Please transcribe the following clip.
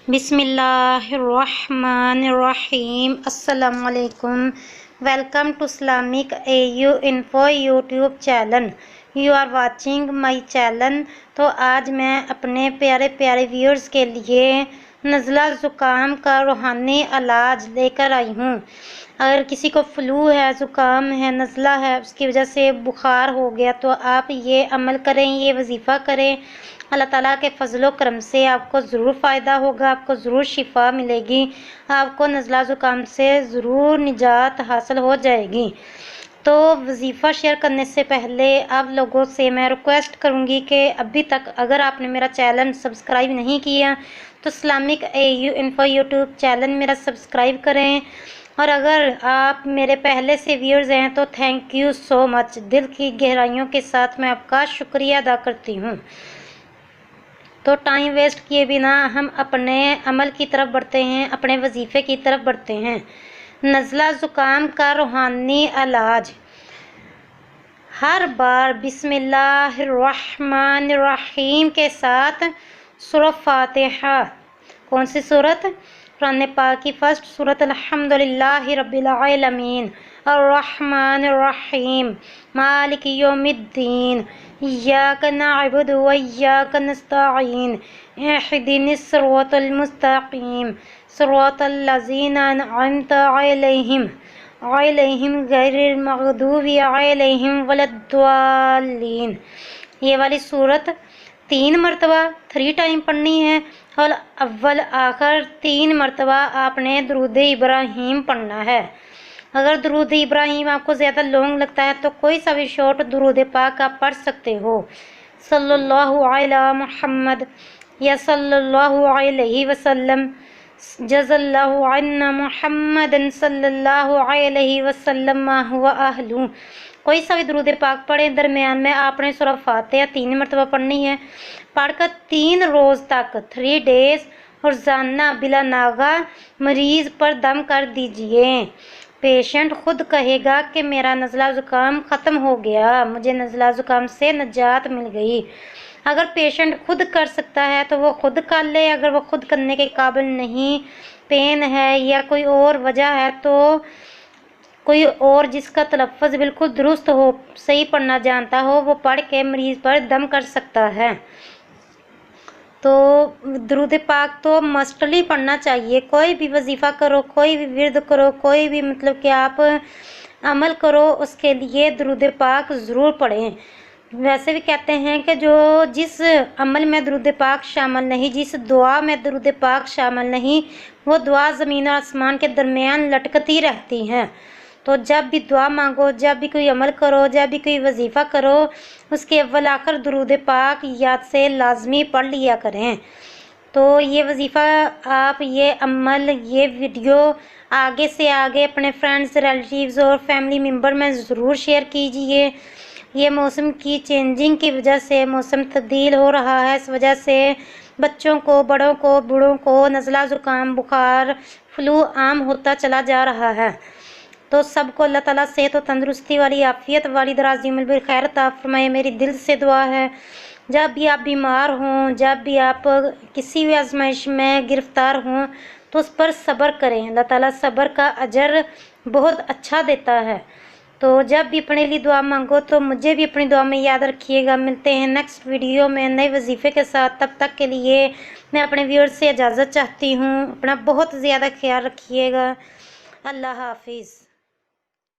बिस्मिल्लाहिर्रहमानिर्रहीम। अस्सलाम वालेकुम। Welcome to Islamic AU info YouTube channel. You are watching my channel. तो आज मैं अपने प्यारे प्यारे व्यूअर्स के लिए नज़ला ज़ुकाम का रूहानी इलाज लेकर आई हूँ। अगर किसी को फ्लू है, ज़ुकाम है, नज़ला है, उसकी वजह से बुखार हो गया, तो आप ये अमल करें, ये वजीफ़ा करें। अल्लाह ताला के फजलो करम से आपको ज़रूर फ़ायदा होगा, आपको ज़रूर शिफा मिलेगी, आपको नज़ला ज़ुकाम से ज़रूर निजात हासिल हो जाएगी। तो वजीफ़ा शेयर करने से पहले आप लोगों से मैं रिक्वेस्ट करूंगी कि अभी तक अगर आपने मेरा चैनल सब्सक्राइब नहीं किया तो Islamic AU info YouTube channel मेरा सब्सक्राइब करें। और अगर आप मेरे पहले से व्यूअर्स हैं तो थैंक यू सो मच। दिल की गहराइयों के साथ मैं आपका शुक्रिया अदा करती हूँ। तो टाइम वेस्ट किए बिना हम अपने अमल की तरफ बढ़ते हैं, अपने वजीफ़े की तरफ बढ़ते हैं। नज़ला ज़ुकाम का रूहानी इलाज। हर बार बिस्मिल्लाहिर्रहमानिर्रहीम के साथ सूरह फातिहा। कौन सी सूरत? कुरान पाक की फर्स्ट सूरत अल्हम्दुलिल्लाहि रब्बिल आलमीन अर्रहमानिर्रहीम मालिक यौमिद्दीन इय्याका नअबुदु व इय्याका नस्तईन इहदिनिस सिरातल मुस्तकीम सिरातल लज़ीना अनअमता अलैहिम गैरिल मग़दूबि अलैहिम वलद्दाल्लीन। ये वाली सूरत 3 मरतबा 3 टाइम पढ़नी है और अव्वल आखिर 3 मरतबा आपने दुरूद इब्राहीम पढ़ना है। अगर दुरूद इब्राहीम आपको ज़्यादा लॉन्ग लगता है तो कोई सा भी शॉर्ट दुरूद पाक आप पढ़ सकते हो। सल्लल्लाहु अला मुहम्मद या सल्लल्लाहु अलैहि वसल्लम, जज़ल्लाहु अन्ना मुहम्मदन सल्लल्लाहु अलैहि वसल्लम मा हुवा अहलु। कोई सा भी दुरूद पाक पढ़ें। दरमियान में आपने सूरह फातिहा 3 मरतबा पढ़नी है। पढ़कर 3 रोज़ तक 3 डेज रोज़ाना बिला नागा मरीज़ पर दम कर दीजिए। पेशेंट खुद कहेगा कि मेरा नज़ला ज़ुकाम ख़त्म हो गया, मुझे नज़ला ज़ुकाम से निजात मिल गई। अगर पेशेंट खुद कर सकता है तो वो खुद कर ले। अगर वो खुद करने के काबिल नहीं, पेन है या कोई और वजह है, तो कोई और जिसका तलफ़्फ़ुज़ बिल्कुल दुरुस्त हो, सही पढ़ना जानता हो, वो पढ़ के मरीज़ पर दम कर सकता है। तो दुरूद पाक तो मस्टली पढ़ना चाहिए। कोई भी वजीफ़ा करो, कोई भी विर्द करो, कोई भी मतलब कि आप अमल करो, उसके लिए दुरूद पाक ज़रूर पढ़ें। वैसे भी कहते हैं कि जो जिस अमल में दुरूद पाक शामिल नहीं, जिस दुआ में दुरूद पाक शामिल नहीं, वो दुआ ज़मीन और आसमान के दरमियान लटकती रहती हैं। तो जब भी दुआ मांगो, जब भी कोई अमल करो, जब भी कोई वजीफ़ा करो, उसके अव्वल आखिर दुरूद पाक याद से लाजमी पढ़ लिया करें। तो ये वजीफ़ा आप, ये अमल, ये वीडियो आगे से आगे अपने फ्रेंड्स, रिलेटिव्स और फैमिली मेम्बर में ज़रूर शेयर कीजिए। ये मौसम की चेंजिंग की वजह से मौसम तब्दील हो रहा है, इस वजह से बच्चों को, बड़ों को, बूढ़ों को नज़ला ज़ुकाम, बुखार, फ्लू आम होता चला जा रहा है। तो सबको अल्लाह ताला सेहत और तंदुरुस्ती वाली, आफियत वाली, दराज़ी उम्र में खैर अता फरमाए, मेरी दिल से दुआ है। जब भी आप बीमार हों, जब भी आप किसी भी आजमाइश में गिरफ़्तार हों, तो उस पर सब्र करें। अल्लाह ताला सब्र का अजर बहुत अच्छा देता है। तो जब भी अपने लिए दुआ मांगो तो मुझे भी अपनी दुआ में याद रखिएगा। मिलते हैं नेक्स्ट वीडियो में नए वजीफ़े के साथ। तब तक के लिए मैं अपने व्यूअर्स से इजाज़त चाहती हूँ। अपना बहुत ज़्यादा ख्याल रखिएगा। अल्लाह हाफिज़।